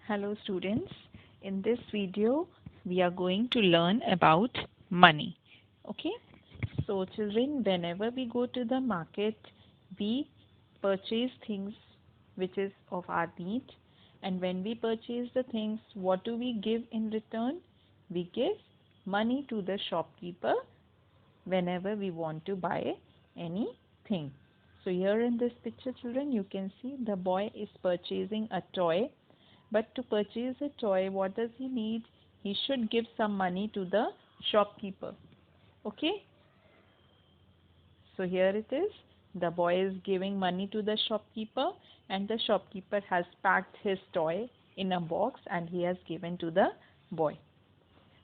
Hello students, in this video we are going to learn about money. Okay, so children, whenever we go to the market, we purchase things which is of our need, and when we purchase the things, what do we give in return? We give money to the shopkeeper whenever we want to buy anything. So here in this picture children, you can see the boy is purchasing a toy, but to purchase a toy, what does he need? He should give some money to the shopkeeper. Okay, so here it is. The boy is giving money to the shopkeeper, and the shopkeeper has packed his toy in a box and he has given to the boy.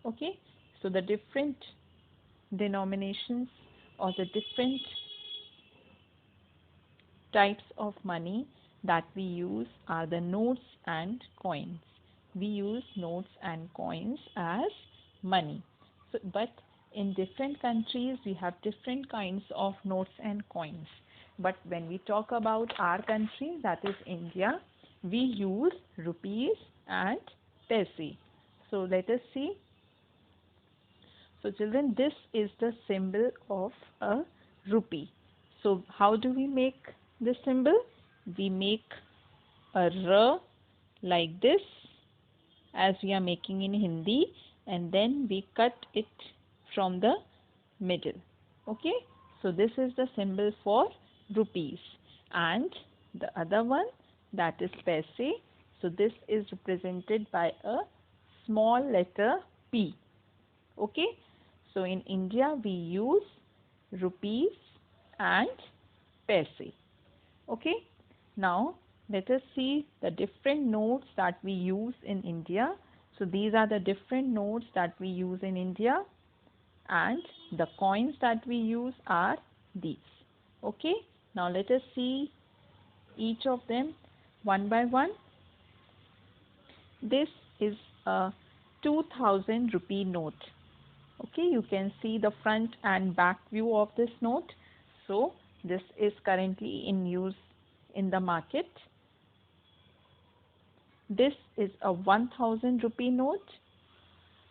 Okay, so the different denominations or the different types of money that we use are the notes and coins. We use notes and coins as money. So, but in different countries we have different kinds of notes and coins. But when we talk about our country, that is India, we use rupees and paise. So let us see. So children, this is the symbol of a rupee. So how do we make this symbol? We make a R like this, as we are making in Hindi, and then we cut it from the middle. Okay, so this is the symbol for rupees, and the other one, that is paise. So this is represented by a small letter P. Okay, so in India we use rupees and paise. Okay, now let us see the different notes that we use in India. So these are the different notes that we use in India, and the coins that we use are these. Okay, now let us see each of them one by one. This is a 2000 rupee note. Okay, you can see the front and back view of this note. So this is currently in use in the market. This is a 1000 rupee note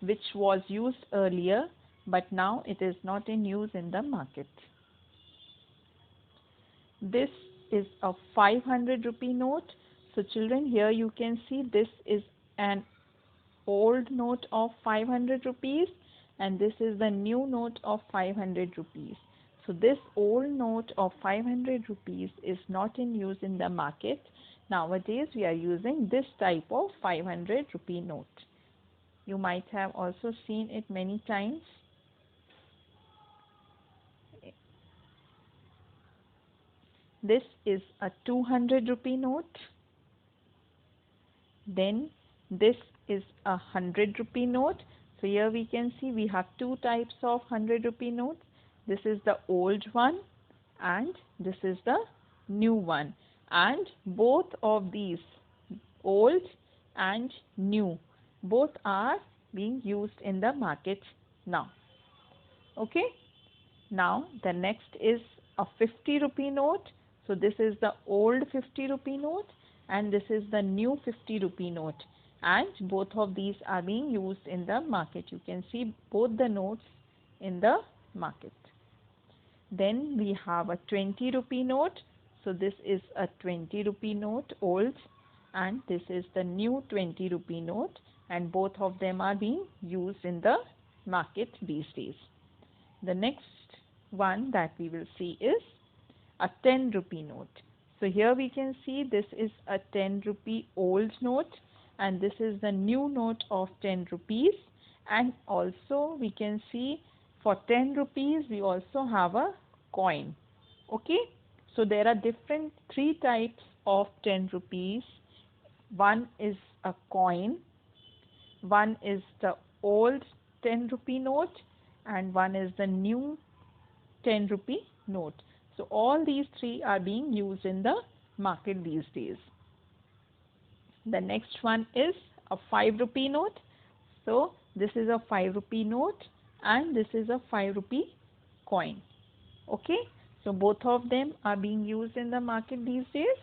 which was used earlier, but now it is not in use in the market. This is a 500 rupee note. So children, here you can see this is an old note of 500 rupees, and this is the new note of 500 rupees. So this old note of 500 rupees is not in use in the market. Nowadays we are using this type of 500 rupee note. You might have also seen it many times. This is a 200 rupee note. Then this is a 100 rupee note. So here we can see we have two types of 100 rupee notes. This is the old one and this is the new one. And both of these, old and new, both are being used in the market now. Okay. Now the next is a 50 rupee note. So this is the old 50 rupee note and this is the new 50 rupee note, and both of these are being used in the market. You can see both the notes in the market. Then we have a 20 rupee note. So this is a 20 rupee note, old, and this is the new 20 rupee note, and both of them are being used in the market these days. The next one that we will see is a 10 rupee note. So here we can see this is a 10 rupee old note and this is the new note of 10 rupees, and also we can see for 10 rupees we also have a coin. Okay, so there are different three types of 10 rupees. One is a coin, one is the old 10 rupee note, and one is the new 10 rupee note. So all these three are being used in the market these days. The next one is a 5 rupee note. So this is a 5 rupee note and this is a 5 rupee coin. Okay, so both of them are being used in the market these days.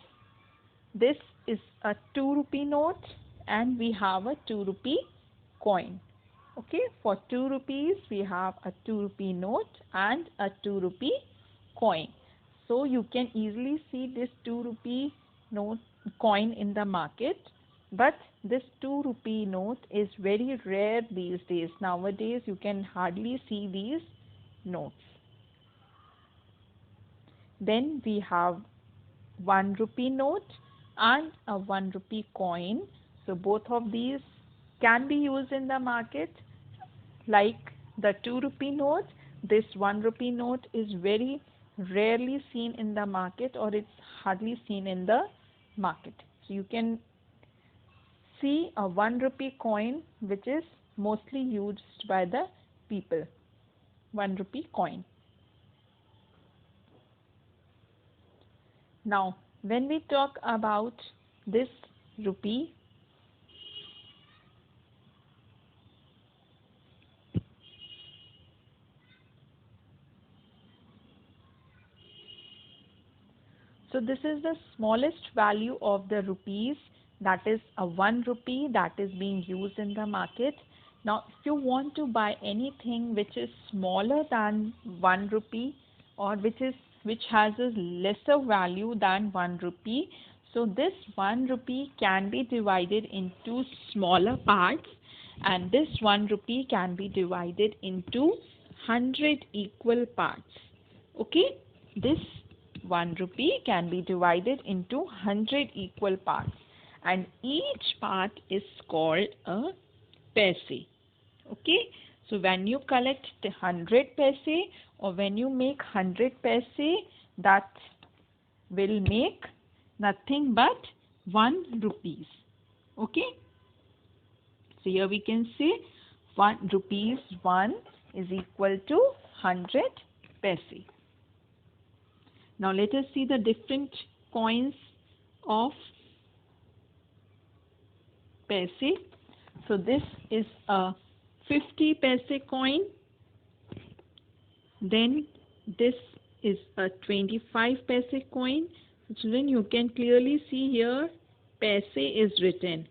This is a 2 rupee note and we have a 2 rupee coin. Okay, for 2 rupees we have a 2 rupee note and a 2 rupee coin. So you can easily see this 2 rupee note coin in the market, but this 2 rupee note is very rare these days. Nowadays you can hardly see these notes. Then we have 1 rupee note and a 1 rupee coin. So both of these can be used in the market. Like the 2 rupee note, this 1 rupee note is very rarely seen in the market, or it's hardly seen in the market. So you can see a 1 rupee coin which is mostly used by the people. 1 rupee coin. Now when we talk about this rupee, so this is the smallest value of the rupees, that is a 1 rupee that is being used in the market. Now if you want to buy anything which is smaller than 1 rupee, or which has a lesser value than 1 rupee, so this 1 rupee can be divided into smaller parts, and this 1 rupee can be divided into 100 equal parts. Okay, this 1 rupee can be divided into 100 equal parts, and each part is called a paise. Okay, so when you collect 100 paise, or when you make 100 paise, that will make nothing but 1 rupees. Okay, so here we can say 1 rupees 1 is equal to 100 paise. Now let us see the different coins of paise. So this is a 50 paise coin. Then this is a 25 paise coin. Children, you can clearly see here paise is written.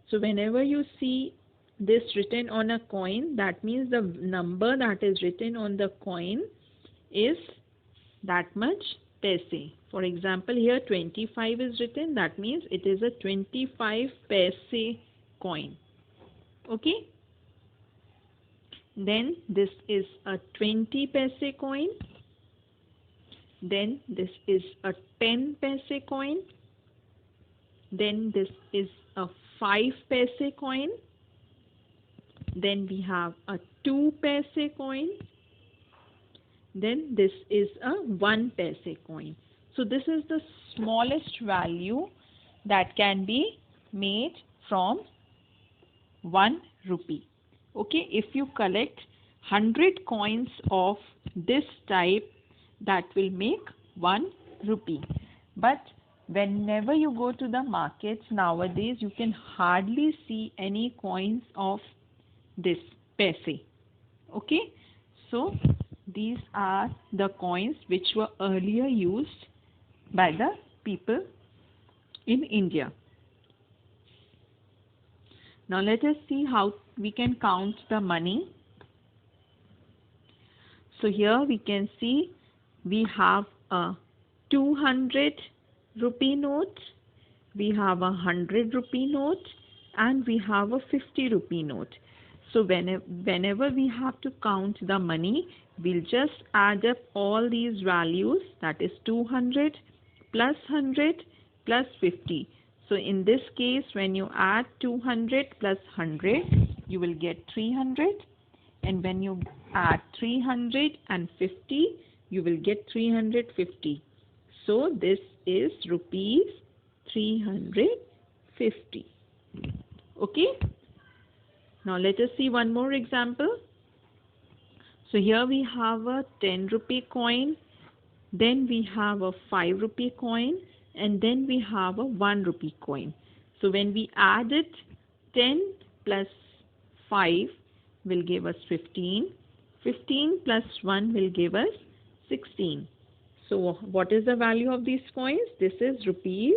So whenever you see this written on a coin, that means the number that is written on the coin is that much paise. For example, here 25 is written, that means it is a 25 paise coin. Okay, then this is a 20 paise coin, then this is a 10 paise coin, then this is a 5 paise coin, then we have a 2 paise coin, then this is a 1 paise coin. So this is the smallest value that can be made from 1 rupee. Okay, if you collect 100 coins of this type, that will make 1 rupee. But whenever you go to the markets nowadays, you can hardly see any coins of this paise. Okay, so these are the coins which were earlier used by the people in India. Now let us see how we can count the money. So here we can see we have a 200 rupee note, we have a 100 rupee note, and we have a 50 rupee note. So whenever we have to count the money, we'll just add up all these values, that is 200 plus 100 plus 50. So in this case, when you add 200 plus 100, you will get 300. And when you add 350, you will get 350. So this is rupees 350. Okay. Now let us see one more example. So here we have a 10 rupee coin, then we have a 5 rupee coin, and then we have a 1 rupee coin. So when we add it, 10 plus 5 will give us 15. 15 plus 1 will give us 16. So what is the value of these coins? This is rupees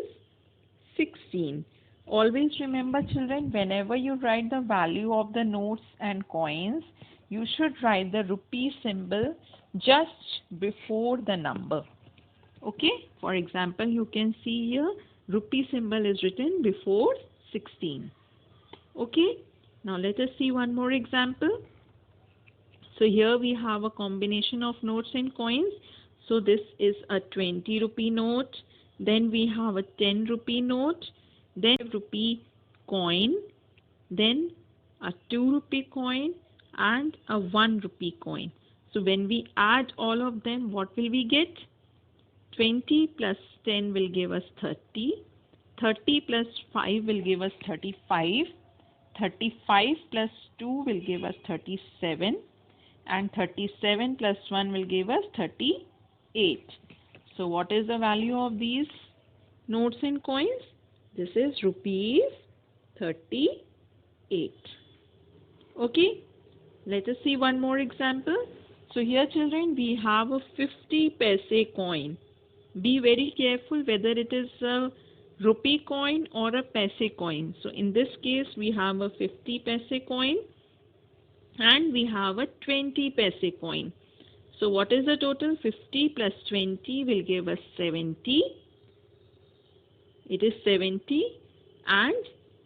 16. always remember children, whenever you write the value of the notes and coins, you should write the rupee symbol just before the number. Okay, for example, you can see here rupee symbol is written before 16. Okay, now let us see one more example. So here we have a combination of notes and coins. So this is a 20 rupee note, then we have a 10 rupee note, then a rupee coin, then a 2 rupee coin and a 1 rupee coin. So when we add all of them, what will we get? 20 plus 10 will give us 30. 30 plus 5 will give us 35. 35 plus 2 will give us 37. And 37 plus 1 will give us 38. So what is the value of these notes and coins? This is rupees 38. Okay, let us see one more example. So here children, we have a 50 paise coin. Be very careful whether it is a rupee coin or a paise coin. So in this case, we have a 50 paise coin and we have a 20 paise coin. So what is the total? 50 plus 20 will give us 70. It is 70 and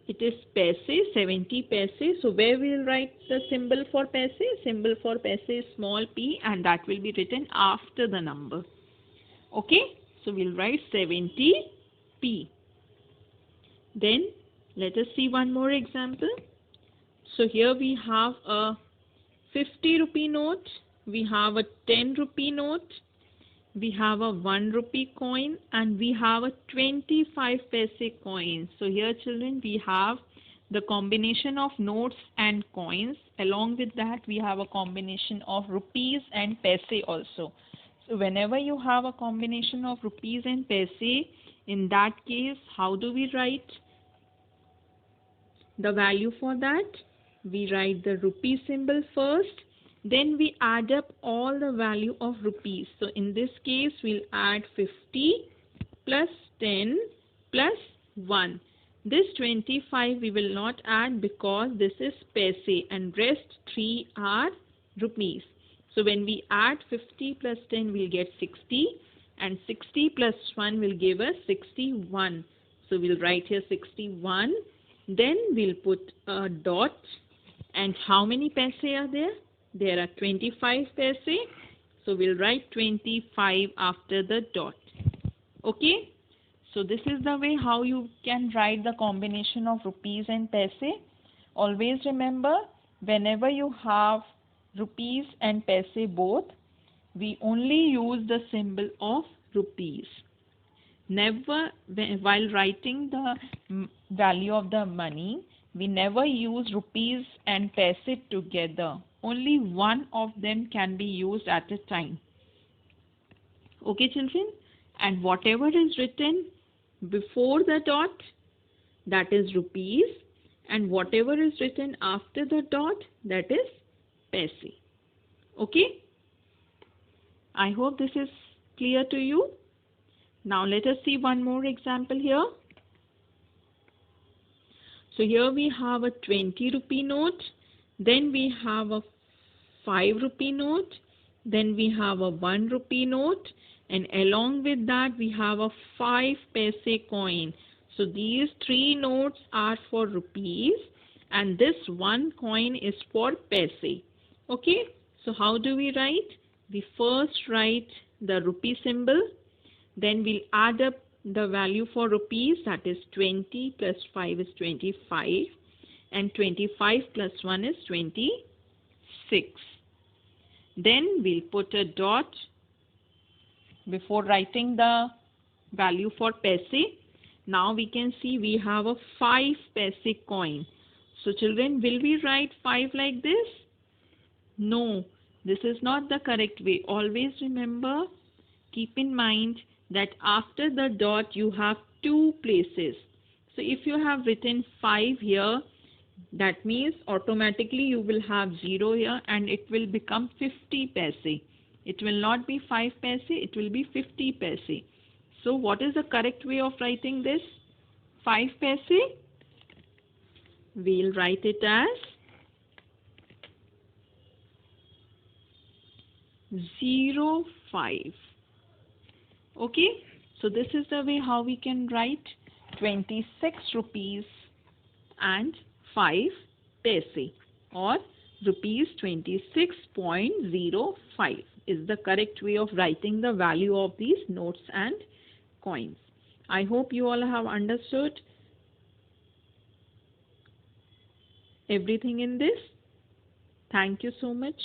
it is paise, 70 paise. So where we will write the symbol for paise? Symbol for paise is small p and that will be written after the number. Okay, so we'll write 70p. Then let us see one more example. So here we have a 50 rupee note, we have a 10 rupee note, we have a 1 rupee coin and we have a 25 paise coin. So here children, we have the combination of notes and coins. Along with that, we have a combination of rupees and paise also. So whenever you have a combination of rupees and paise, in that case, how do we write the value for that? We write the rupee symbol first, then we add up all the value of rupees. So in this case, we'll add 50 plus 10 plus 1. This 25 we will not add because this is paise and rest 3 are rupees. So when we add 50 plus 10, we'll get 60 and 60 plus 1 will give us 61. So we'll write here 61. Then we'll put a dot. And how many paise are there? There are 25 paise. So we'll write 25 after the dot. Okay. So this is the way how you can write the combination of rupees and paise. Always remember, whenever you have rupees and paise both, we only use the symbol of rupees. Never, while writing the value of the money, we never use rupees and paise together. Only one of them can be used at a time. Okay children? And whatever is written before the dot, that is rupees, and whatever is written after the dot, that is paise. Okay? I hope this is clear to you. Now let us see one more example here. So here we have a 20 rupee note, then we have a 5 rupee note, then we have a 1 rupee note, and along with that we have a 5 paise coin. So these 3 notes are for rupees and this 1 coin is for paise. Okay, so how do we write? We first write the rupee symbol, then we'll add up the value for rupees, that is 20 plus 5 is 25 and 25 plus 1 is 26. Then we'll put a dot before writing the value for paise. Now we can see we have a 5 paise coin. So children, will we write 5 like this? No, this is not the correct way. Always remember, keep in mind that after the dot you have 2 places. So if you have written 5 here, that means automatically you will have 0 here and it will become 50 paise. It will not be 5 paise, it will be 50 paise. So what is the correct way of writing this? 5 paise? we'll write it as 05. Okay, so this is the way how we can write 26 rupees and 5 paise, or rupees 26.05 is the correct way of writing the value of these notes and coins. I hope you all have understood everything in this. Thank you so much.